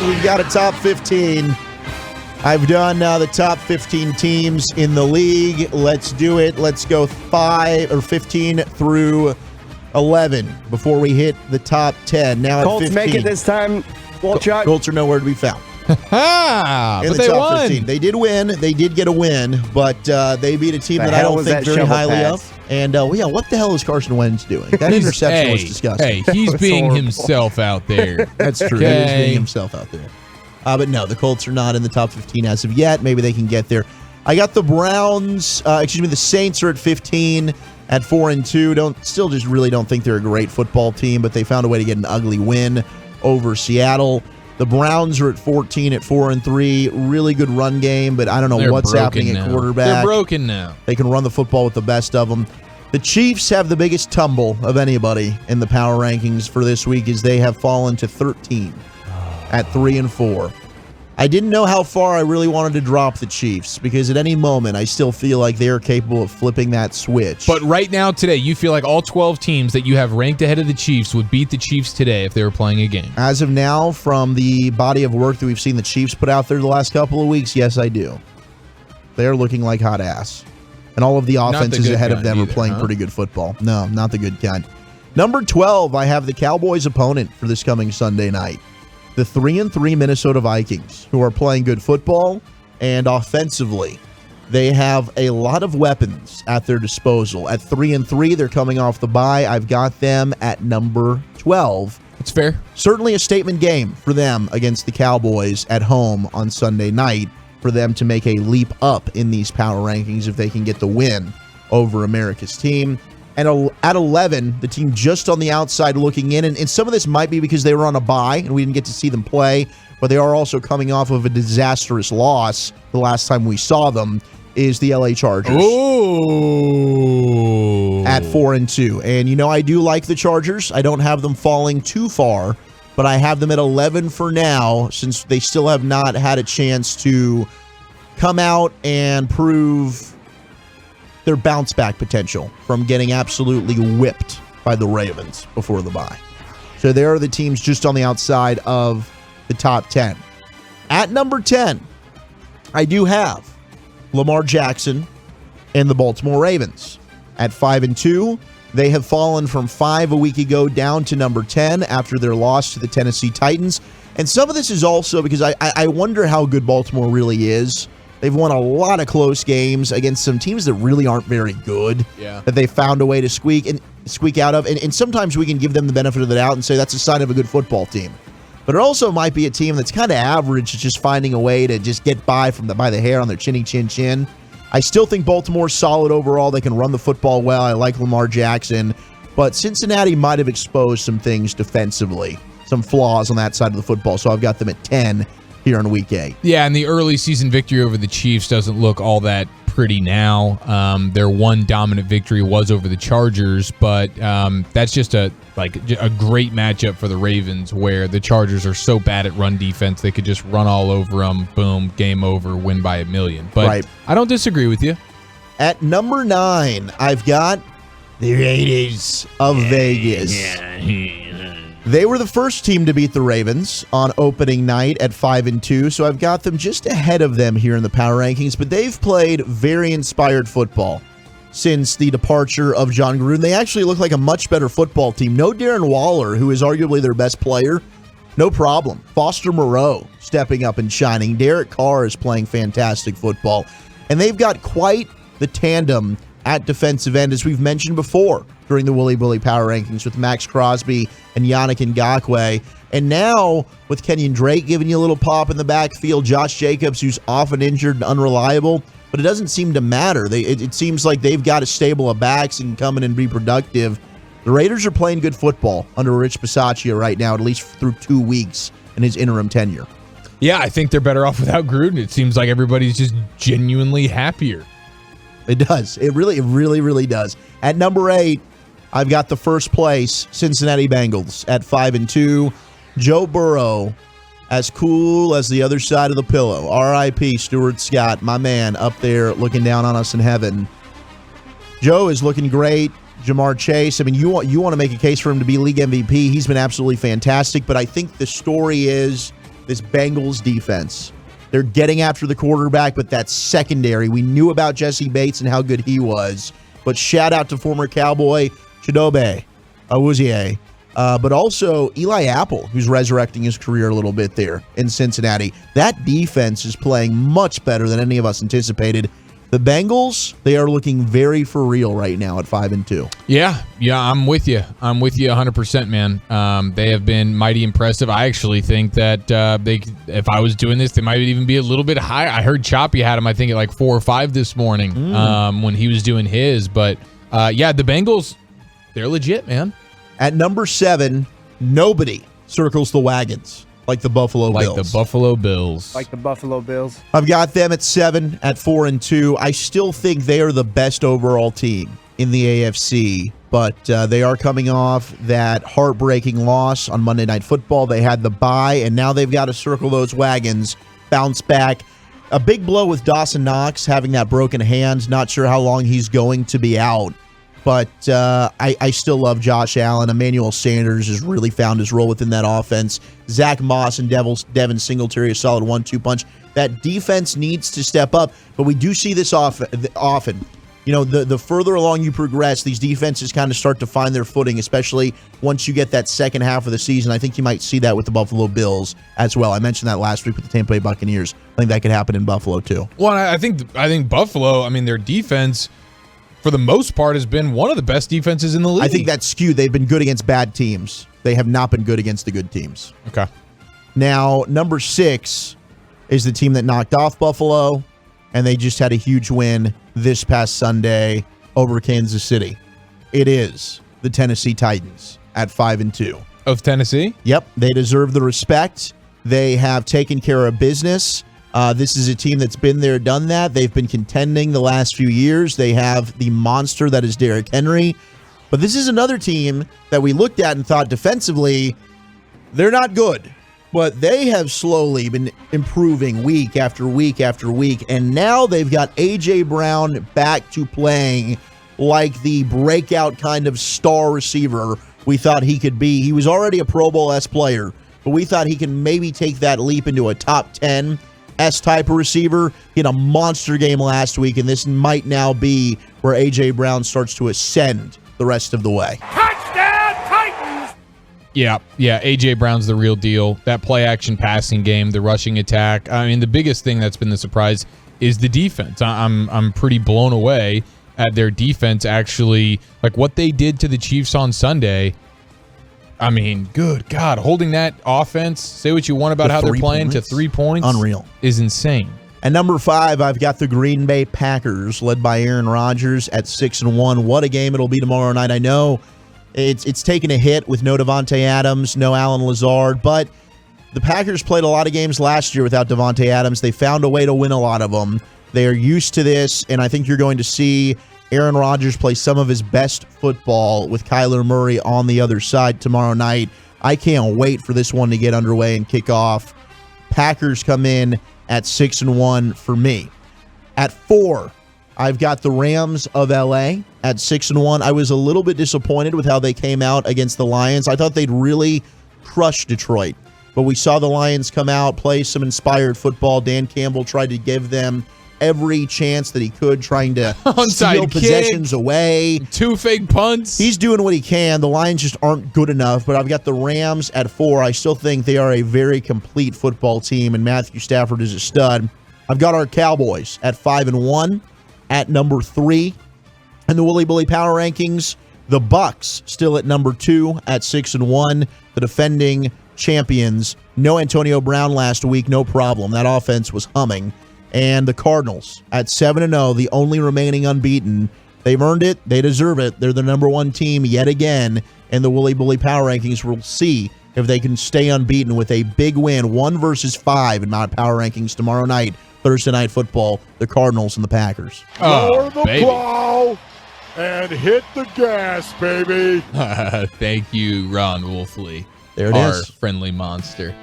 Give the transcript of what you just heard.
we've got a top 15. I've done the top 15 teams in the league. Let's do it. Let's go 15 through 11 before we hit the top 10. Now Colts at 15. make it this time. Wolchuk. Colts are nowhere to be found. But the they top won. 15. They did win. They did get a win, but they beat a team The that I hell don't was think that very shovel highly pass? of. And, what the hell is Carson Wentz doing? That interception was disgusting. Hey, he's was being horrible. himself out there. That's true. He is being himself out there. But no, the Colts are not in the top 15 as of yet. Maybe they can get there. I got the Browns. The Saints are at 15 at 4-2. Still just really don't think they're a great football team, but they found a way to get an ugly win over Seattle. The Browns are at 14 at 4-3. Really good run game, but I don't know They're what's happening broken at now. quarterback. They're broken now. They can run the football with the best of them. The Chiefs have the biggest tumble of anybody in the power rankings for this week as they have fallen to 13 at 3-4. I didn't know how far I really wanted to drop the Chiefs because at any moment I still feel like they're capable of flipping that switch. But right now, today, you feel like all 12 teams that you have ranked ahead of the Chiefs would beat the Chiefs today if they were playing a game. As of now, from the body of work that we've seen the Chiefs put out there the last couple of weeks, yes, I do. They're looking like hot ass. And all of the offenses ahead of them are playing pretty good football. No, not the good kind. Number 12, I have the Cowboys' opponent for this coming Sunday night. The 3-3 Minnesota Vikings, who are playing good football and offensively. They have a lot of weapons at their disposal. At 3-3, they're coming off the bye. I've got them at number 12. It's fair. Certainly a statement game for them against the Cowboys at home on Sunday night for them to make a leap up in these power rankings if they can get the win over America's team. And at 11, the team just on the outside looking in, and some of this might be because they were on a bye and we didn't get to see them play, but they are also coming off of a disastrous loss the last time we saw them, is the LA Chargers. Ooh. At 4-2. And, I do like the Chargers. I don't have them falling too far, but I have them at 11 for now since they still have not had a chance to come out and prove their bounce back potential from getting absolutely whipped by the Ravens before the bye. So there are the teams just on the outside of the top 10. At number 10, I do have Lamar Jackson and the Baltimore Ravens. At 5-2, they have fallen from 5 a week ago down to number 10 after their loss to the Tennessee Titans. And some of this is also because I wonder how good Baltimore really is. They've won a lot of close games against some teams that really aren't very good. Yeah. That they found a way to squeak out of. And sometimes we can give them the benefit of the doubt and say that's a sign of a good football team. But it also might be a team that's kind of average, just finding a way to just get by by the hair on their chinny chin chin. I still think Baltimore's solid overall. They can run the football well. I like Lamar Jackson. But Cincinnati might have exposed some things defensively, some flaws on that side of the football. So I've got them at 10 here in Week 8. Yeah, and the early season victory over the Chiefs doesn't look all that pretty now. Their one dominant victory was over the Chargers, but that's just a great matchup for the Ravens where the Chargers are so bad at run defense they could just run all over them, boom, game over, win by 1,000,000. But right. I don't disagree with you. At number 9, I've got the Raiders of Vegas. They were the first team to beat the Ravens on opening night at 5-2, so I've got them just ahead of them here in the power rankings, but they've played very inspired football since the departure of John Gruden. They actually look like a much better football team. No Darren Waller, who is arguably their best player. No problem. Foster Moreau stepping up and shining. Derek Carr is playing fantastic football. And they've got quite the tandem at defensive end, as we've mentioned before during the Willy Bully Power Rankings with Max Crosby and Yannick Ngakoue. And now with Kenyon Drake giving you a little pop in the backfield, Josh Jacobs, who's often injured and unreliable, but it doesn't seem to matter. It seems like they've got a stable of backs and can come in and be productive. The Raiders are playing good football under Rich Bisaccia right now, at least through 2 weeks in his interim tenure. Yeah, I think they're better off without Gruden. It seems like everybody's just genuinely happier. It does. It really does. At number 8, I've got the first place Cincinnati Bengals at 5-2. Joe Burrow, as cool as the other side of the pillow. R.I.P. Stuart Scott, my man, up there looking down on us in heaven. Joe is looking great. Jamar Chase, I mean, you want to make a case for him to be league MVP. He's been absolutely fantastic, but I think the story is this Bengals defense. They're getting after the quarterback, but that's secondary. We knew about Jesse Bates and how good he was. But shout out to former Cowboy Chidobe Awuzie. But also Eli Apple, who's resurrecting his career a little bit there in Cincinnati. That defense is playing much better than any of us anticipated. The Bengals, they are looking very for real right now at 5-2. Yeah, I'm with you. I'm with you 100%, man. They have been mighty impressive. I actually think that if I was doing this, they might even be a little bit higher. I heard Choppy had them, I think, at like 4 or 5 this morning when he was doing his. But, yeah, the Bengals, they're legit, man. At number 7, nobody circles the wagons like the Buffalo Bills. Like the Buffalo Bills. Like the Buffalo Bills. I've got them at 7 at 4-2. I still think they are the best overall team in the AFC, but they are coming off that heartbreaking loss on Monday Night Football. They had the bye, and now they've got to circle those wagons, bounce back. A big blow with Dawson Knox having that broken hand. Not sure how long he's going to be out. But I still love Josh Allen. Emmanuel Sanders has really found his role within that offense. Zach Moss and Devin Singletary, a solid 1-2 punch. That defense needs to step up, but we do see this often. You know, the further along you progress, these defenses kind of start to find their footing, especially once you get that second half of the season. I think you might see that with the Buffalo Bills as well. I mentioned that last week with the Tampa Bay Buccaneers. I think that could happen in Buffalo too. Well, I think Buffalo, I mean, their defense, for the most part, has been one of the best defenses in the league. I think that's skewed. They've been good against bad teams. They have not been good against the good teams. Okay. Now, number 6 is the team that knocked off Buffalo, and they just had a huge win this past Sunday over Kansas City. It is the Tennessee Titans at 5-2. Of Tennessee? Yep. They deserve the respect. They have taken care of business. This is a team that's been there, done that. They've been contending the last few years. They have the monster that is Derrick Henry. But this is another team that we looked at and thought defensively, they're not good. But they have slowly been improving week after week after week. And now they've got A.J. Brown back to playing like the breakout kind of star receiver we thought he could be. He was already a Pro Bowl-esque player, but we thought he can maybe take that leap into a top 10 S-type of receiver. He had a monster game last week, and this might now be where A.J. Brown starts to ascend the rest of the way. Touchdown, Titans! Yeah, A.J. Brown's the real deal. That play-action passing game, the rushing attack. I mean, the biggest thing that's been the surprise is the defense. I'm pretty blown away at their defense, actually. Like, what they did to the Chiefs on Sunday, I mean, good God, holding that offense, say what you want about how they're playing, to 3 points. Unreal. Is insane. And number 5, I've got the Green Bay Packers, led by Aaron Rodgers at 6-1. What a game it'll be tomorrow night. I know it's taken a hit with no Devontae Adams, no Allen Lazard, but the Packers played a lot of games last year without Devontae Adams. They found a way to win a lot of them. They are used to this, and I think you're going to see Aaron Rodgers play some of his best football with Kyler Murray on the other side tomorrow night. I can't wait for this one to get underway and kick off. Packers come in at 6-1 for me. At 4, I've got the Rams of LA at 6-1. I was a little bit disappointed with how they came out against the Lions. I thought they'd really crush Detroit, but we saw the Lions come out, play some inspired football. Dan Campbell tried to give them every chance that he could, trying to steal possessions away. 2 fake punts. He's doing what he can. The Lions just aren't good enough, but I've got the Rams at 4. I still think they are a very complete football team, and Matthew Stafford is a stud. I've got our Cowboys at 5-1 at number 3. And the Wooly Bully Power Rankings, the Bucks still at number 2 at 6-1. The defending champions. No Antonio Brown last week, no problem. That offense was humming. And the Cardinals at 7-0, the only remaining unbeaten. They've earned it. They deserve it. They're the number 1 team yet again in the Wooly Bully Power Rankings. We'll see if they can stay unbeaten with a big win, 1 versus 5 in my Power Rankings tomorrow night, Thursday Night Football, the Cardinals and the Packers. Lower the plow and hit the gas, baby. Thank you, Ron Wolfley. There it our is. Friendly monster.